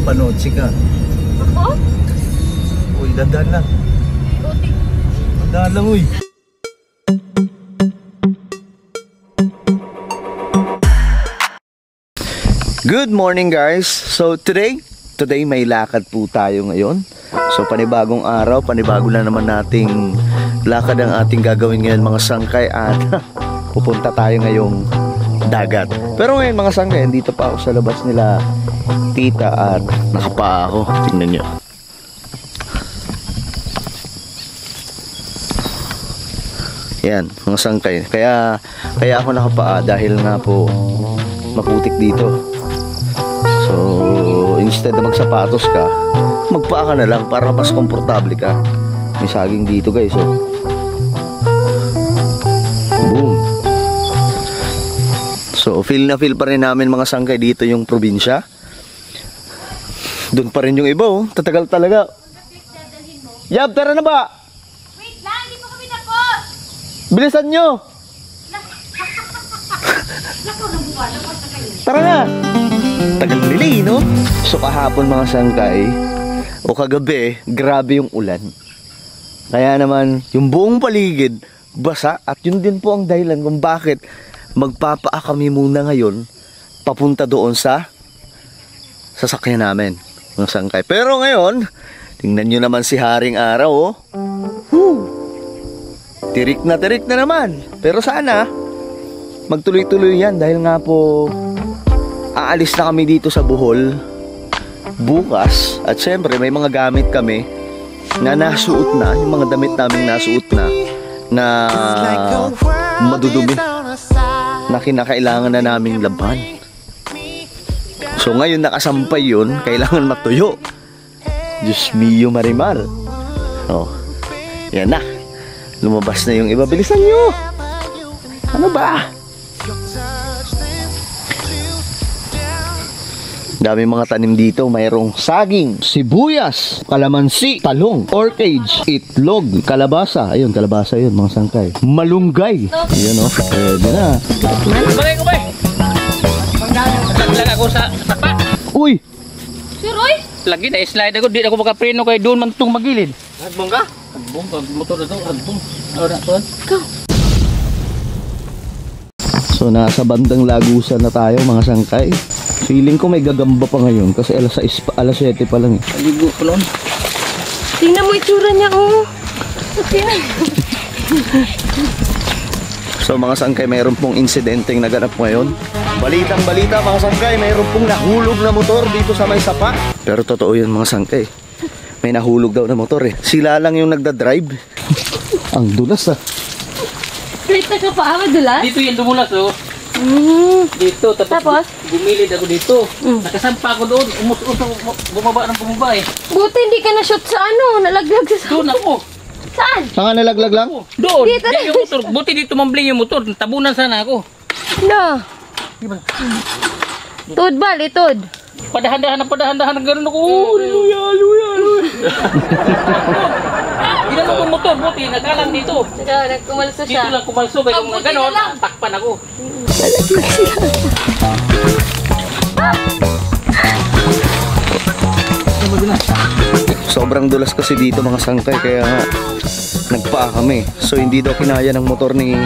Panotsi ka. Ako? Uy, dandan lang. Dandan lang, uy. Good morning, guys. So today may lakad po tayo ngayon. So panibagong araw, panibago na naman nating lakad ang ating gagawin ngayon, mga sangkay, at pupunta tayo ngayong dagat. Pero ngayon, mga sangkay, dito pa ako sa labas nila tita at nakapaa ako. Tingnan nyo. Yan, mga sangkay. Kaya ako nakapaa dahil nga po maputik dito. So, instead na magsapatos ka, magpaa ka na lang para mas komportable ka. May saging dito, guys, oh. Boom. So, feel na feel pa rin namin, mga sangkay, dito yung probinsya. Doon pa rin yung iba, oh. Tatagal talaga. Yab, tara na ba? Wait lang, hindi pa kami tapos. Bilisan nyo. Tara na. Tagal nila, no? So kahapon, mga sangkay, o kagabi, grabe yung ulan. Kaya naman, yung buong paligid basa, at yun din po ang dahilan kung bakit magpapaa kami muna ngayon papunta doon sa sasakyan namin, mga sangkay. Pero ngayon, tingnan nyo naman si Haring Araw, oh. Tirik na naman. Pero sana magtuloy-tuloy yan dahil nga po aalis na kami dito sa Bohol bukas. At syempre may mga gamit kami na nasuot na, yung mga damit namin nasuot na madudumi, na kinakailangan na naming laban. So ngayon nakasampay yun, kailangan matuyo. Diyos mio Marimar. Oh, yan na. Lumabas na yung iba. Bilisan nyo. Ano ba? Dami mga tanim dito. Mayroong saging, sibuyas, kalamansi, talong, orchage, itlog, kalabasa. Ayun, kalabasa yun, mga sangkay. Malunggay. Ayun, oh. Pwede na. Bagay ko ba? Naglag ako sa tapa. Uy! Si Roy? Lagi na slide ako. Di ako makapreno kay doon man itong magilid. Nagbong ka? Nagbong ka. Motor na ito. Nagbong. Ano na? Ikaw. So nasa bandang Lagusan na tayo, mga sangkay. Feeling ko may gagamba pa ngayon kasi alas 7 pa lang, eh. Paligo pa noon. Tingnan mo itsura niya, oh. So mga sangkay, mayroon pong insidenteng naganap ngayon. Balitang balita, mga sangkay, mayroon pong nahulog na motor dito sa may sapa. Pero totoo yun, mga sangkay. May nahulog daw na motor, eh. Sila lang yung nagdadrive. Ang dulas, ah. Straight na ka pa, madulas? Dito yan dumulas, oh. Dito, tapos bumilid ako dito. Nakasampa ako doon. Bumaba ng bumaba, eh. Buti hindi ka na-shoot sa ano, nalaglag sa Doon ako. Saan? Saan nga nalaglag lang? Doon. Dito Yan yung motor. Buti dito mambling yung motor. Tabunan sana ako. No. Tud ba, litod? Padahan-dahan na gano'n ako. Hallelujah. Ginano kong motor, buti, nagkalang dito. Nagkumalso Dito siya. lang kumalso, kaya kung gano'n, takpan ako. Sobrang dulas kasi dito, mga sangkay, kaya nga nagpaa kami. So hindi daw kinaya ng motor ni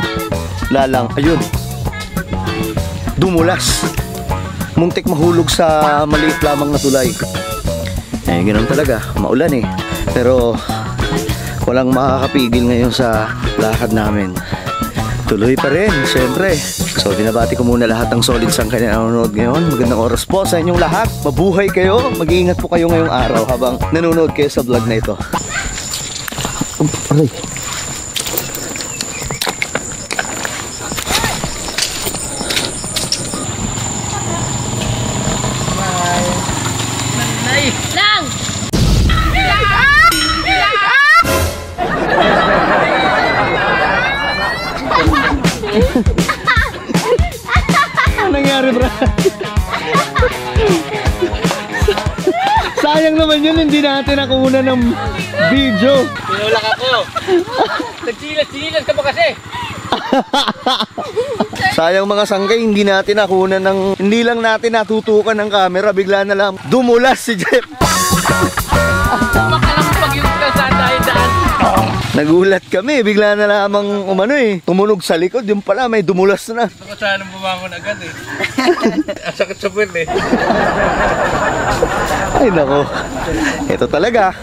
Lalang. Ayun, dumulas. Muntik mahulog sa maliit lamang na tulay. Eh, ganoon talaga, maulan, eh. Pero walang makakapigil ngayon sa lakad namin. Tuloy pa rin, syempre. So binabati ko muna lahat ng solid sangkay na nanonood ngayon. Magandang oras po sa inyong lahat. Mabuhay kayo. Mag-iingat po kayo ngayong araw habang nanonood kayo sa vlog na ito. Aray. Lang! Ano nangyari, bro? Sayang naman yun, hindi natin nakuha ng video. Pinulak ako. Nagsilas ka pa kasi. Sayang mga sanggay, hindi lang natin natutukan ng camera, bigla na lang dumulas si Jeff. Makalampag yung kasaan dahil daan. Nagulat kami, bigla na lamang tumunog sa likod, yung pala may dumulas na. Ako sana bumangon agad eh. Ang sakit sa puwet eh. Ay nako, ito talaga,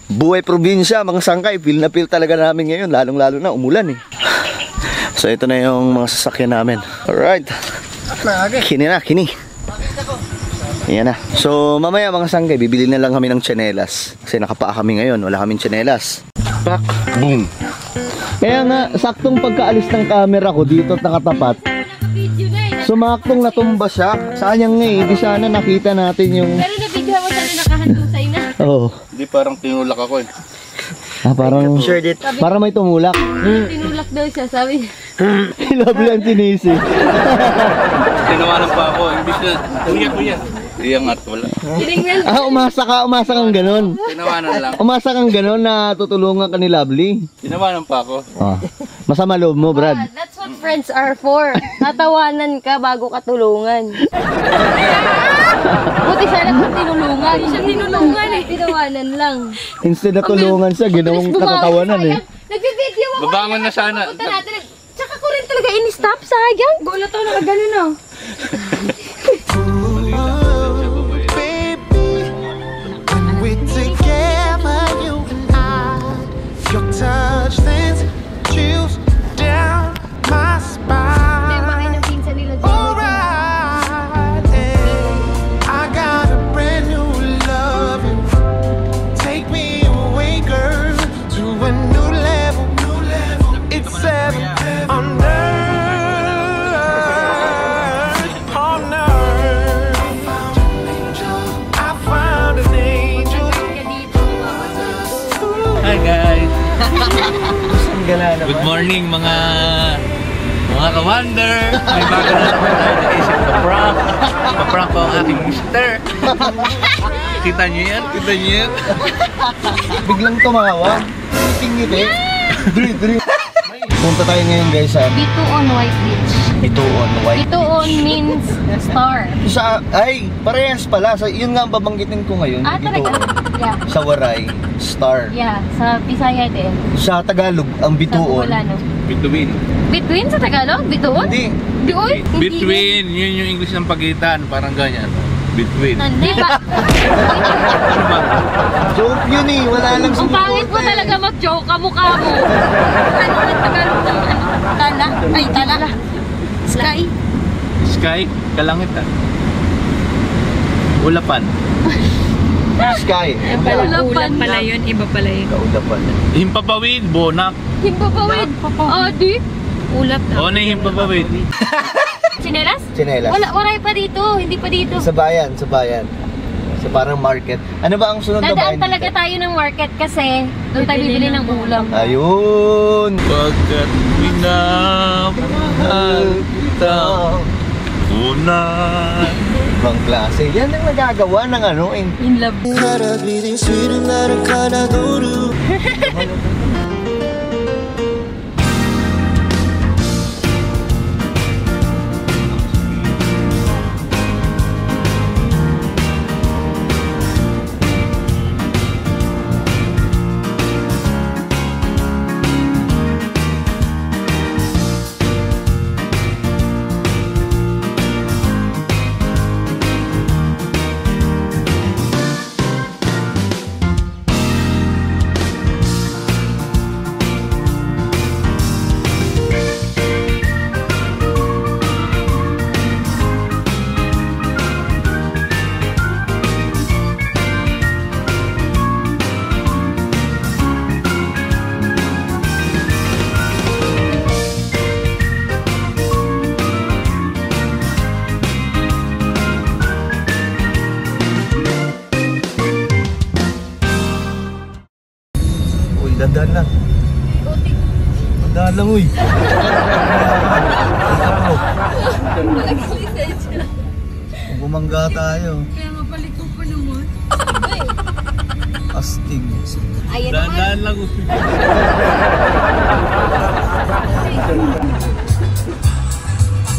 buhay probinsya mga sangkay, feel na feel talaga namin ngayon, lalong lalo na umulan eh. So ito na yung mga sasakyan namin. Alright, kini. Ayan na. So mamaya mga sangkay, bibili na lang kami ng tsinelas. Kasi nakapaa kami ngayon, wala kaming tsinelas. Pak, boom. Kaya nga, saktong pagkaalis ng camera ko dito at nakatapat, sumaktong natumba siya. Sayang nga eh, di sana nakita natin yung... Pero na-video mo sana nakahandusay na. Oo. Hindi parang tinulak ako eh. Parang... Parang may tumulak. Tinulak daw siya, sabi. Love lang sinisi. Tinawanan pa ako. Imbis na, uyak ko yan. Iyangat, wala. Tinignan. Umasa kang ganon. Tinawanan lang. Umasa kang ganon na tutulungan ka ni Lovely. Tinawanan pa ako. Masama loob mo, Brad. That's what friends are for. Tatawanan ka bago ka tulungan. Buti siya lang kung tinulungan. Hindi siya tinulungan eh. Tinawanan lang. Instead na tulungan siya, ginawang katatawanan eh. Nagbe-video ako. Babangon na sana. Punta natin. Tsaka ko rin talaga in-stop, sayang. Gulo to, nakaganon oh. Touch sends chills down my spine. Alright, I got a brand new love. Take me away, girl, to a new level. It's 7 on earth, on earth. I found an angel. Hi guys. Good morning mga ka-wonder. May bago na naman tayo naisip na prank. Pa-prank ko ang aking mister. Kita nyo yan? Biglang tumawa. Ngiti-ngiti. Dri. Punta tayo ngayon guys sa Bituon White Beach. Bituon White. Bituon means star. Parehas pala. Yun nga ang babanggitin ko ngayon. Talaga? Yeah. Sa Waray, Star. Yeah, sa Bisaya din. Sa Tagalog, ang Bituon. Wala no. Between. Between sa Tagalog? Bituon? Hindi. Bituon? Between. Yun yung English ng pagitan. Parang ganyan. Between. Hindi ba? Ano ba? Joke yun eh. Wala lang Ang pangit mo talaga mag-joke, kamukha mo. Ano ang Tagalog ng ano? Tala? Ay, tala. Sky? Sky. Kalangit ah. Ulapan. Sky. Ulapan pala yun, iba pala yun. Kaulapan. Himpapawid. Bonak. Himpapawid. Di? Ulap na. O na yung himpapawid. Chinelas? Chinelas. Wala pa dito, hindi pa dito. Sa bayan. Sa parang market. Ano ba ang sunod na bayan? Dadaan talaga tayo ng market kasi doon tayo bibili ng ulam. Ayun. Pagkat minamahal kita unay. Ibang klase. Yan ang nagagawa ng In love. Dandan lang. Dandan lang, uy. Bumangga tayo. Kaya mapalik ko pa naman. Astig. Ayan naman. Daan lang.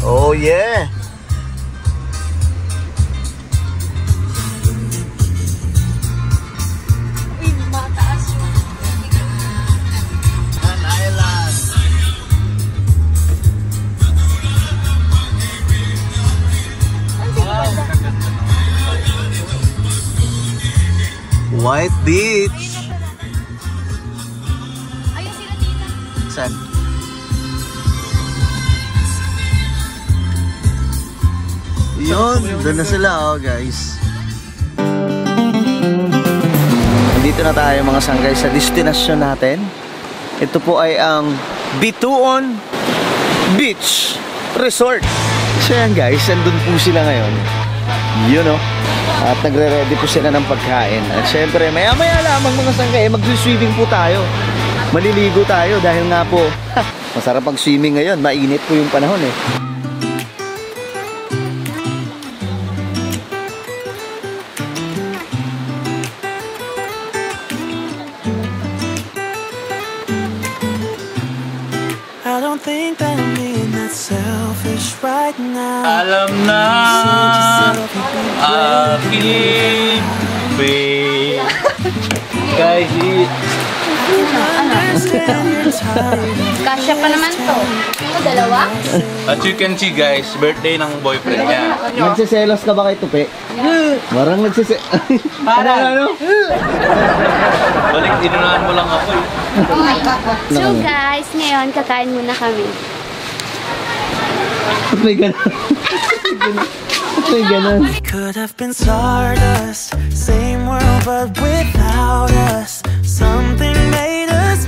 Oh yeah. Uy, mataas yung... White Beach. Ayun sila tita. Saan? Yun, doon na sila guys. Nandito na tayo mga sanggay sa destinasyon natin. Ito po ay ang Bituon Beach Resort. So yan guys, nandun po sila ngayon. You know. At nagre-ready po sila ng pagkain. At syempre, maya-maya lamang mga sanggay, mag-swimming po tayo. Maliligo tayo dahil nga po, masarap ang swimming ngayon. Mainit po yung panahon eh. I don't think that I'm being that selfish right now. Alam na aking babe. Guys, Kasya pa naman to. O, dalawa? as you can see guys, birthday ng boyfriend niya. Nagsiselos ka ba kay Tupi? Marang Ano? Balik, inunahan mo lang ako eh. So guys, ngayon kakain muna kami. May ganun. May ganun. Could have been stardust, same world but without us. Something made us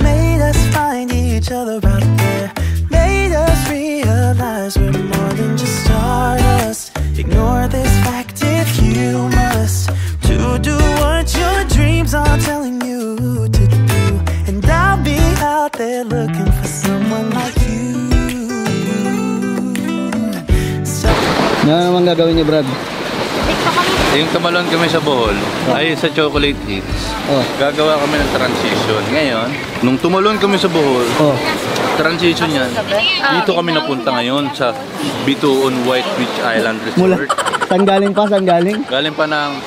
find each other out there. Made us realize we're more than just stardust. Ignore this fact if you must, to do what your dreams are telling you to do. And I'll be out there looking for someone like you. Ano naman gagawin niyo, Brad? Yung tumalon kami sa Bohol, ay sa Chocolate Hills. Oh. Gagawa kami ng transition. Ngayon, nung tumalon kami sa Bohol, Oh. transition yan. Dito kami napunta ngayon sa Bituon White Beach Island Mula. Resort. Saan galing pa? Saan galing? Galing pa ng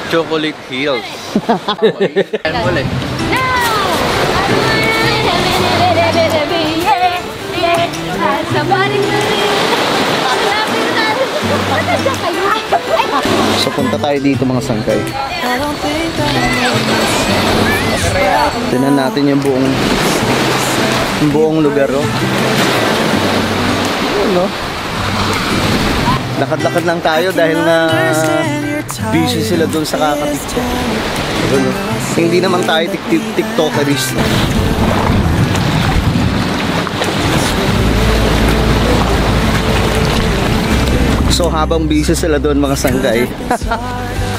Chocolate Hills. Ayan muli. So punta tayo dito mga sangkay. Tingnan natin yung buong lugar, oh. Yun, no? Lakad-lakad lang tayo dahil na busy sila doon sa kakatiktok. Yun, no? Hindi naman tayo tiktokerist. So habang busy sila doon mga sangkay,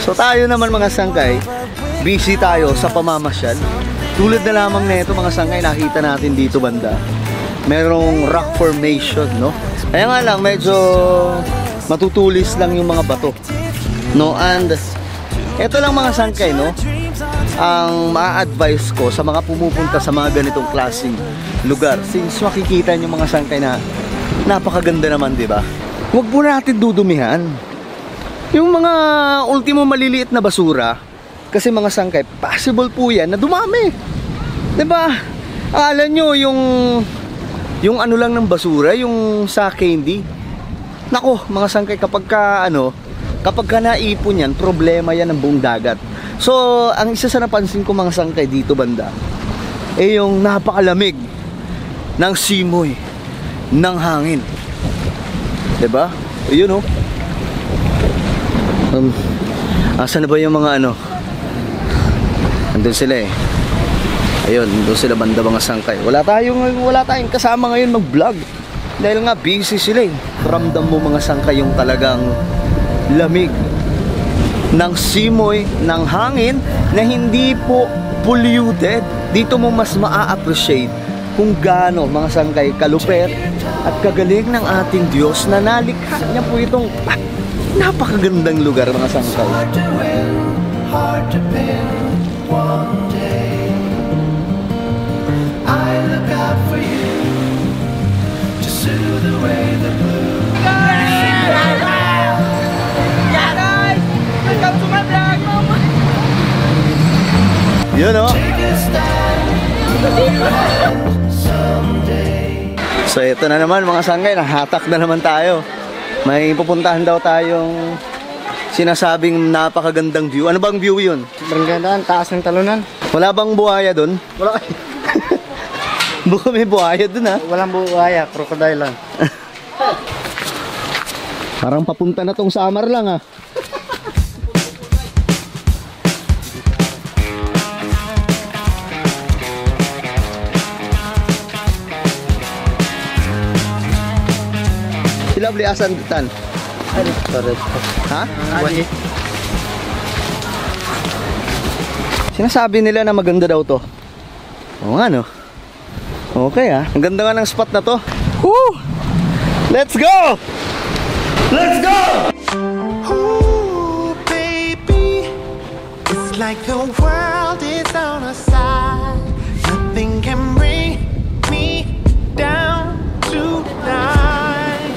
so tayo naman mga sangkay, busy tayo sa pamamasyal. Tulad na lamang nito mga sangkay, nakita natin dito banda. Merong rock formation, no? Kaya nga lang, medyo matutulis lang yung mga bato. No, and ito lang mga sangkay, no? Ang ma-advise ko sa mga pumupunta sa mga ganitong klaseng lugar, since makikita nyo mga sangkay na napakaganda naman, di ba? Huwag po natin dudumihan yung mga ultimo maliliit na basura, kasi mga sangkay, possible po yan na dumami, diba? Akala nyo yung ano lang ng basura, yung sa candy, nako mga sangkay, kapag ka naipon yan, problema yan ng buong dagat. So ang isa sa napansin ko mga sangkay dito banda, yung napakalamig ng simoy ng hangin. Diba? Yun, oh. Asan na ba yung mga andun sila eh. Ayun, andun sila banda mga sangkay. Wala tayong kasama ngayon mag-vlog. Dahil nga busy sila eh. Ramdam mo mga sangkay yung talagang lamig ng simoy ng hangin na hindi po polluted. Dito mo mas maa-appreciate kung gaano mga sangkay kalupet at kagaling ng ating Diyos na nalikha niya po itong napakagandang lugar mga sangkay. Hard to pin one day. I look out for you to soothe away the blue. So ito na naman mga sanggay, nahatak na naman tayo. May pupuntahan daw tayong sinasabing napakagandang view. Ano bang view yun? Sobrang gandaan, taas ng talunan. Wala bang buhaya dun? Wala. Baka may buhaya dun ha? Walang buhaya, crocodile lang. Parang papunta na tong Samar lang ha. Sila beli asan tan? Ha? Sinasabi nila na maganda daw to. Oo nga no. Okay ah. Ang ganda nga ng spot na to. Woo! Let's go! Let's go! Ooh, baby, it's like the world is on our side. Nothing can bring me down tonight.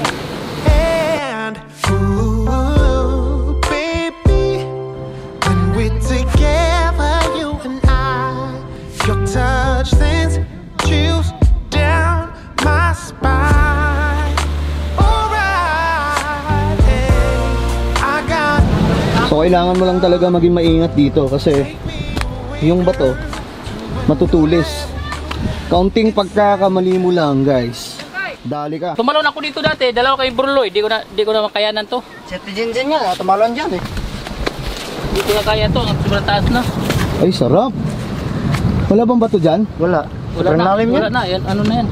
And ooh, baby, when we're together, you and I, your touch sends chills down my spine. Alright, hey, I got So kailangan mo lang talaga maging maingat dito kasi yung bato matutulis. Kaunting pagkakamali mo lang guys. Dali ka. Tumalon ako dito dati, dalawa kayong burloy. Di ko na makayanan to. Siyete dyan nga, tumalon dyan eh. Di ko na kaya to, ang sobrang taas na. Ay sarap. Wala bang bato dyan? Wala. Sobrang lalim yan. Wala na, yan, ano na yan.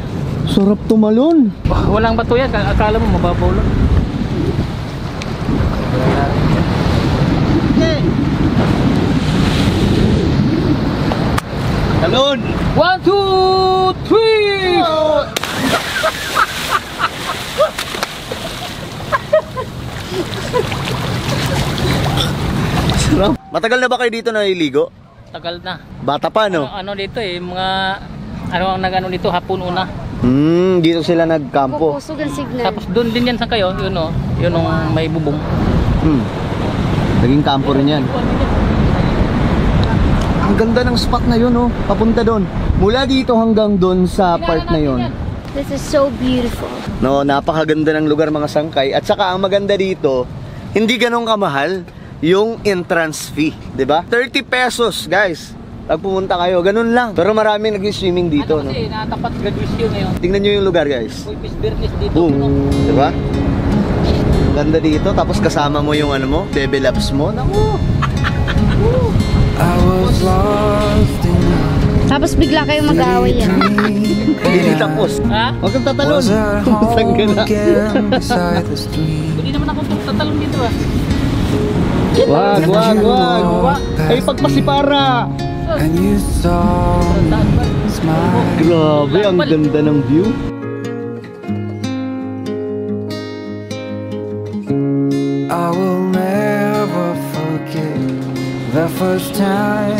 Sarap tumalon. Walang bato yan, akala mo mababaw lang. Talon! 1, 2, 3! Sarap. Matagal na ba kayo dito naliligo? Tagal na. Bata pa no? Ano dito eh, mga ano ang nag-ano dito, hapon una. Dito sila nagkampo. Pupusog ang signal. Tapos doon din yan sa kayo, yun o, yun ang may bubong. Naging kampo rin yan. Ang ganda ng spot na yun, oh. Papunta doon. Mula dito hanggang doon sa part na yun. This is so beautiful. No, napakaganda ng lugar mga sangkay. At saka ang maganda dito, hindi ganun kamahal yung entrance fee, 'di ba? 30 pesos, guys. Pag pumunta kayo, ganun lang. Pero maraming nag-swimming dito, Ano kasi, no. natapat graduation ngayon. Tingnan niyo yung lugar, guys. Uy, Pisbernes dito. Boom, no? 'di ba? Ganda dito, tapos kasama mo yung ano mo, Bebe Labs mo. Naku. I was lost in Tapos bigla kayong mag-aaway yan. Hindi tapos. Ha? Huwag kang tatalon. was at Saan ka home na? again beside the stream. Hindi naman ako tatalong dito ah. Wag. Ay, pagpasipara. And you saw me smile. Grabe, ang ganda ng view. I will never forget the first time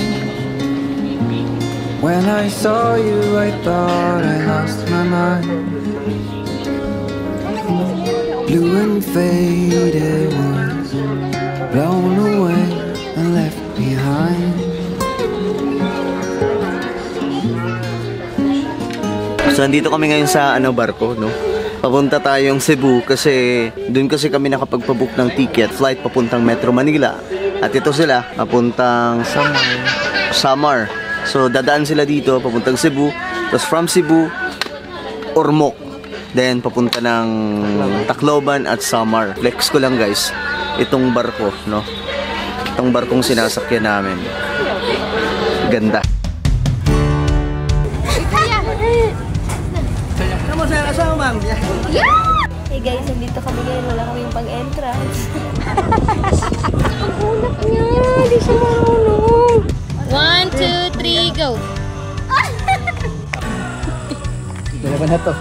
when I saw you. I thought I lost my mind. Blue and faded words blown away and left behind. So nandito kami ngayon sa barko, no? Papunta tayong Cebu kasi doon kasi kami nakapagpabook ng ticket, flight papuntang Metro Manila. At ito sila, papuntang Samar. So dadaan sila dito papuntang Cebu, tapos from Cebu Ormoc. Then papunta ng Tacloban at Samar. Flex ko lang guys, itong barko, no? Itong barkong sinasakyan namin. Ganda. Kamu saya kasama, ma'am. Hey guys, nandito kami ngayon. Wala kaming pang-entrance. Ang ulap niya. Hindi siya marunong. 1, 2, 3, go! Dalawa na to.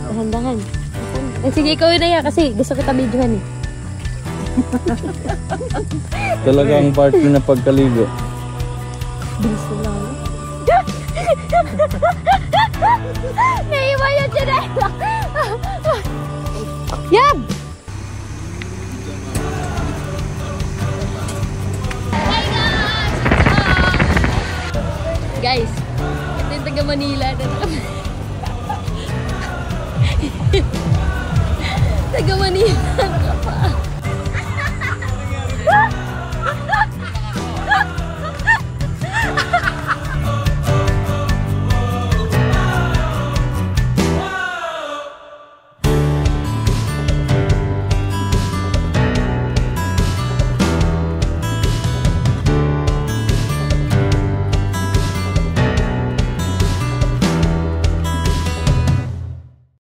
Dahan-dahan. Sige, ikaw yun na yan kasi gusto kita videohan eh. Talagang part na pagkaligo. Bilis na lang. Naiwan yung tsinela. Yab! Guys, ito yung taga Manila na Taga Manila ka pa.